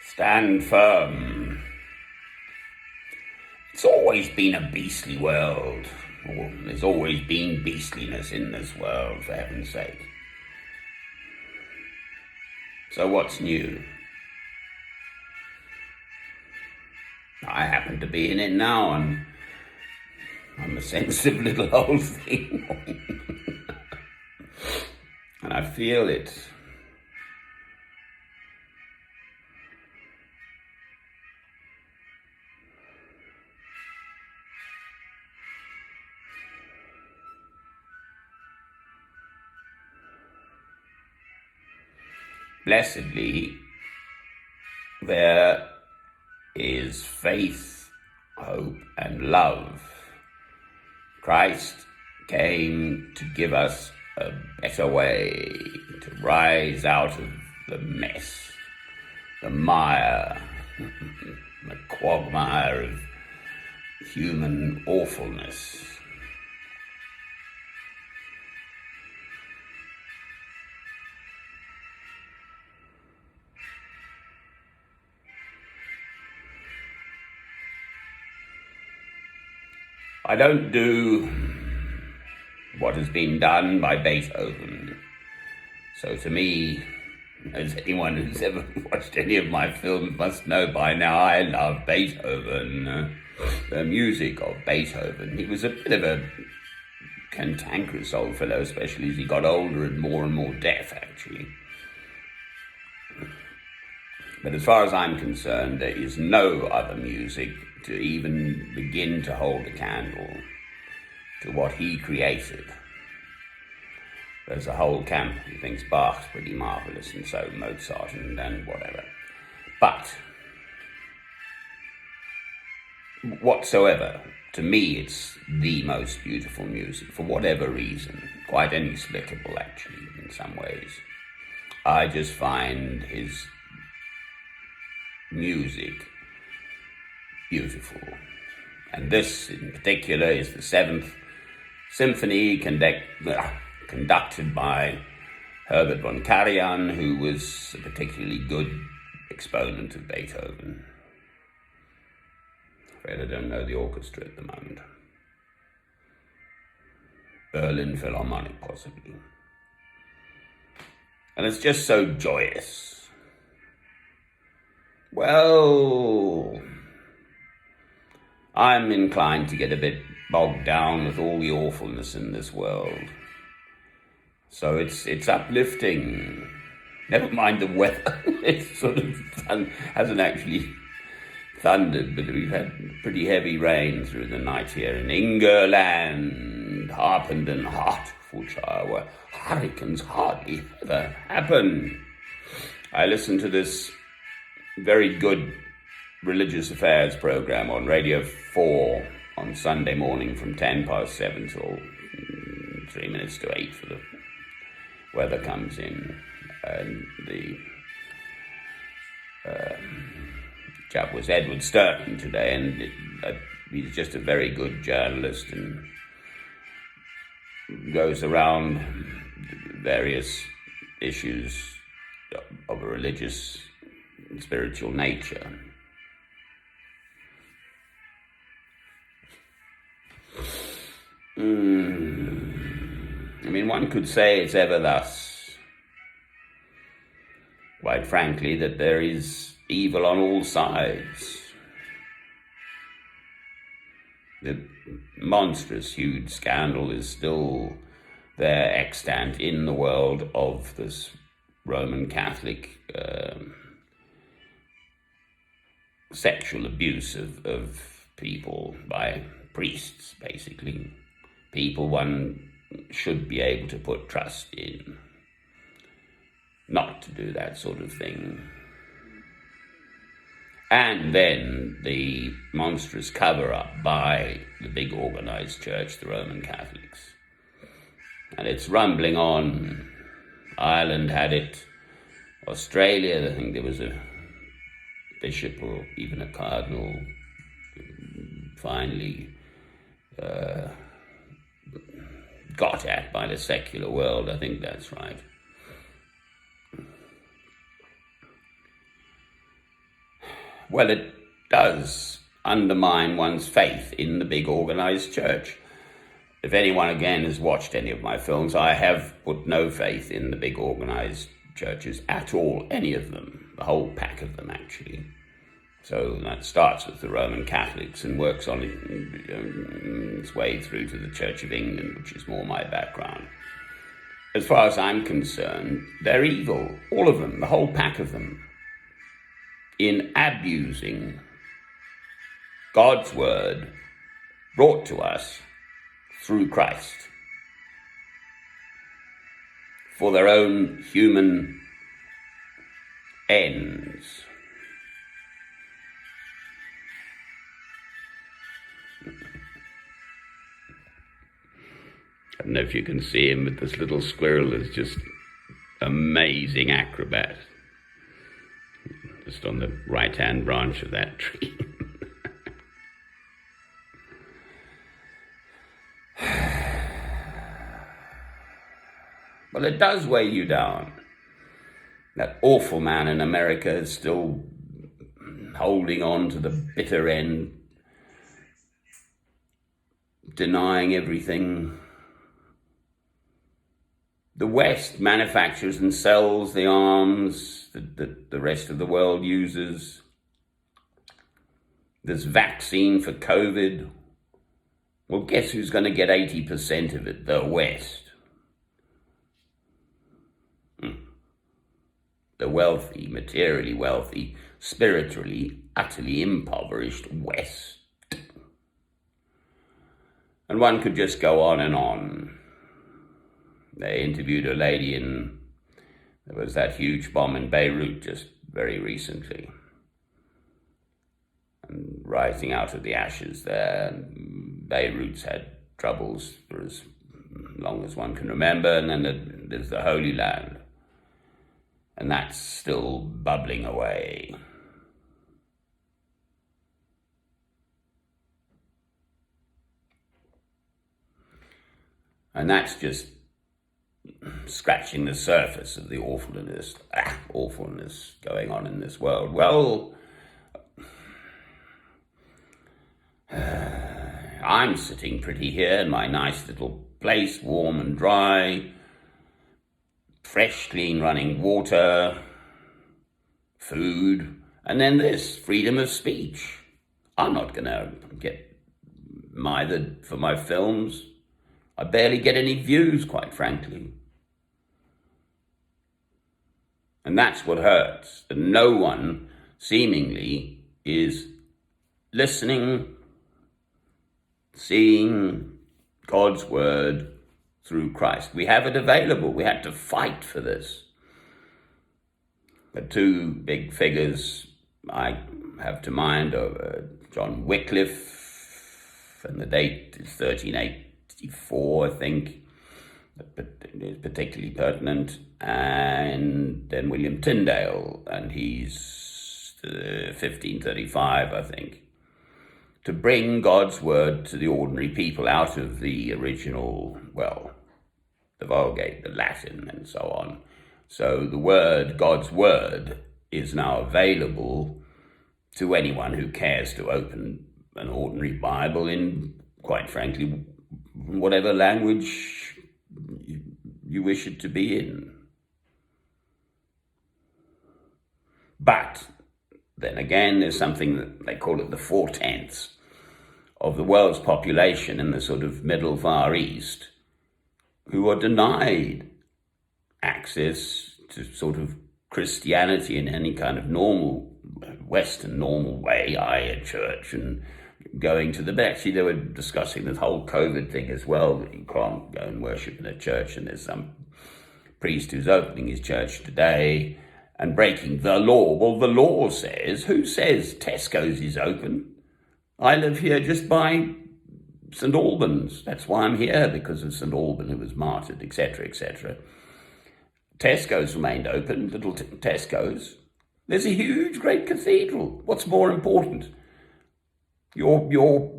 Stand firm. It's always been a beastly world. There's always been beastliness in this world, for heaven's sake. So what's new? I happen to be in it now, and I'm a sensitive little old thing. And I feel it. Blessedly, there is faith, hope, and love. Christ came to give us a better way to rise out of the mess, the mire, the quagmire of human awfulness. I don't do what has been done by Beethoven. So to me, as anyone who's ever watched any of my films must know by now, I love Beethoven, the music of Beethoven. He was a bit of a cantankerous old fellow, especially as he got older and more deaf, actually. But as far as I'm concerned, there is no other music to even begin to hold a candle to what he created. There's a whole camp who thinks Bach's pretty marvelous, and so Mozart and whatever. But whatsoever, to me it's the most beautiful music, for whatever reason, quite inexplicable actually in some ways. I just find his music beautiful. And this in particular is the 7th Symphony conducted by Herbert von Karajan, who was a particularly good exponent of Beethoven. I'm afraid I don't know the orchestra at the moment. Berlin Philharmonic, possibly. And it's just so joyous. Well, I'm inclined to get a bit bogged down with all the awfulness in this world. So it's uplifting. Never mind the weather. It's sort of hasn't actually thundered, but we've had pretty heavy rain through the night here in Ingerland, Harpenden, Hertfordshire, where hurricanes hardly ever happen. I listened to this very good religious affairs program on Radio 4 on Sunday morning from 7:10 till 3 minutes to 8 for the weather comes in, and the chap was Edward Sturton today, and he's just a very good journalist and goes around various issues of a religious and spiritual nature. I mean, one could say it's ever thus, quite frankly, that there is evil on all sides. The monstrous, huge scandal is still there extant in the world of this Roman Catholic sexual abuse of people by priests, basically. People one should be able to put trust in, not to do that sort of thing. And then the monstrous cover-up by the big organized church, the Roman Catholics. And it's rumbling on. Ireland had it. Australia, I think there was a bishop or even a cardinal finally got at by the secular world. I think that's right. Well, it does undermine one's faith in the big organized church. If anyone, again, has watched any of my films, I have put no faith in the big organized churches at all, any of them, the whole pack of them, actually. So that starts with the Roman Catholics and works on its way through to the Church of England, which is more my background. As far as I'm concerned, they're evil, all of them, the whole pack of them, in abusing God's word brought to us through Christ for their own human ends. I don't know if you can see him, but this little squirrel is just amazing acrobat. Just on the right-hand branch of that tree. Well, it does weigh you down. That awful man in America is still holding on to the bitter end, denying everything. The West manufactures and sells the arms that the rest of the world uses. This vaccine for COVID, well, guess who's going to get 80% of it? The West. The wealthy, materially wealthy, spiritually, utterly impoverished West. And one could just go on and on. They interviewed a lady there was that huge bomb in Beirut just very recently. And rising out of the ashes there, Beirut's had troubles for as long as one can remember, and then there's the Holy Land. And that's still bubbling away. And that's just scratching the surface of the awfulness going on in this world. Well, I'm sitting pretty here in my nice little place, warm and dry, fresh, clean running water, food, and then this, freedom of speech. I'm not going to get mithered for my films. I barely get any views, quite frankly. And that's what hurts, that no one seemingly is listening, seeing God's word through Christ. We have it available. We had to fight for this. The two big figures I have to mind are John Wycliffe, and the date is 1384, I think. Is particularly pertinent, and then William Tyndale, and he's 1535, I think, to bring God's word to the ordinary people out of the original, well, the Vulgate, the Latin, and so on. So the word, God's word, is now available to anyone who cares to open an ordinary Bible in, quite frankly, whatever language you wish it to be in. But then again, there's something that they call it the 4/10 of the world's population in the sort of middle Far East who are denied access to sort of Christianity in any kind of normal, Western normal way, a church and going to the... Actually, they were discussing this whole COVID thing as well, that you can't go and worship in a church, and there's some priest who's opening his church today, and breaking the law. Well, the law says, who says Tesco's is open? I live here just by St Albans. That's why I'm here, because of St Alban, who was martyred, etc., etc. Tesco's remained open, little Tesco's. There's a huge, great cathedral. What's more important? Your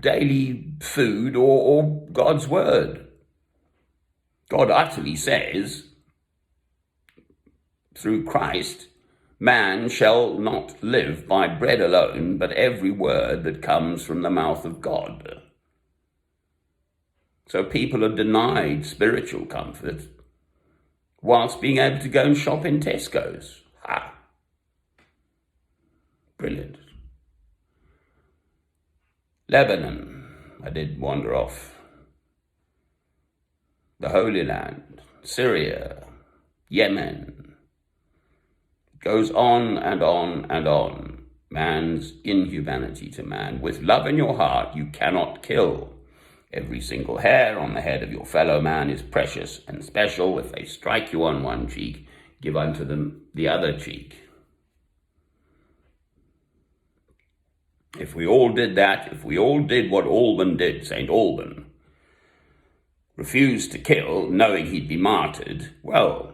daily food or God's word? God utterly says, through Christ, man shall not live by bread alone, but every word that comes from the mouth of God. So people are denied spiritual comfort whilst being able to go and shop in Tesco's. Ha! Brilliant. Lebanon, I did wander off. The Holy Land, Syria, Yemen. It goes on and on and on. Man's inhumanity to man. With love in your heart, you cannot kill. Every single hair on the head of your fellow man is precious and special. If they strike you on one cheek, give unto them the other cheek. If we all did that, if we all did what Alban did, St. Alban, refused to kill, knowing he'd be martyred, well,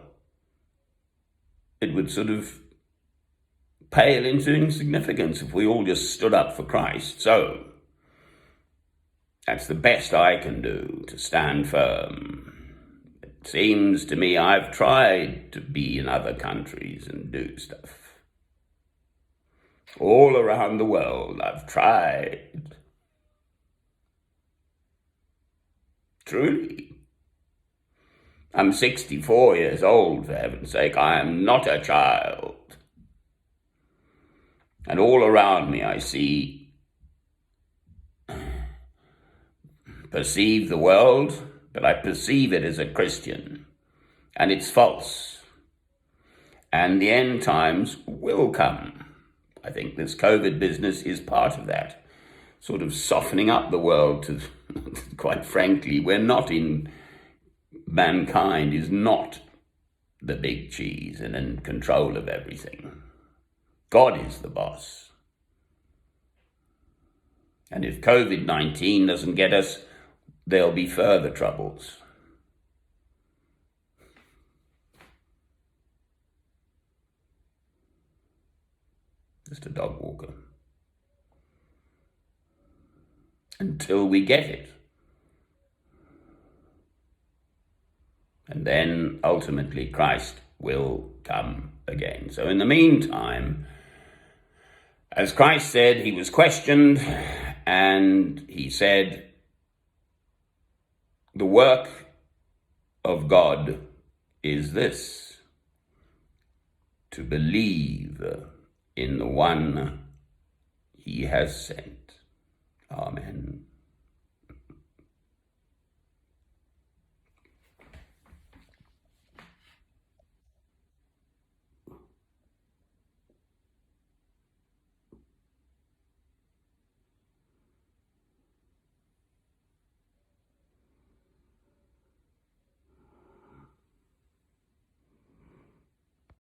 it would sort of pale into insignificance if we all just stood up for Christ. So, that's the best I can do, to stand firm. It seems to me I've tried to be in other countries and do stuff. All around the world, I've tried. Truly. I'm 64 years old, for heaven's sake. I am not a child. And all around me I perceive the world, but I perceive it as a Christian. And it's false. And the end times will come. I think this COVID business is part of that. Sort of softening up the world to, quite frankly, mankind is not the big cheese and in control of everything. God is the boss. And if COVID-19 doesn't get us, there'll be further troubles. Just a dog walker. Until we get it. And then ultimately Christ will come again. So in the meantime, as Christ said, he was questioned and he said, the work of God is this, to believe in the one he has sent. Amen.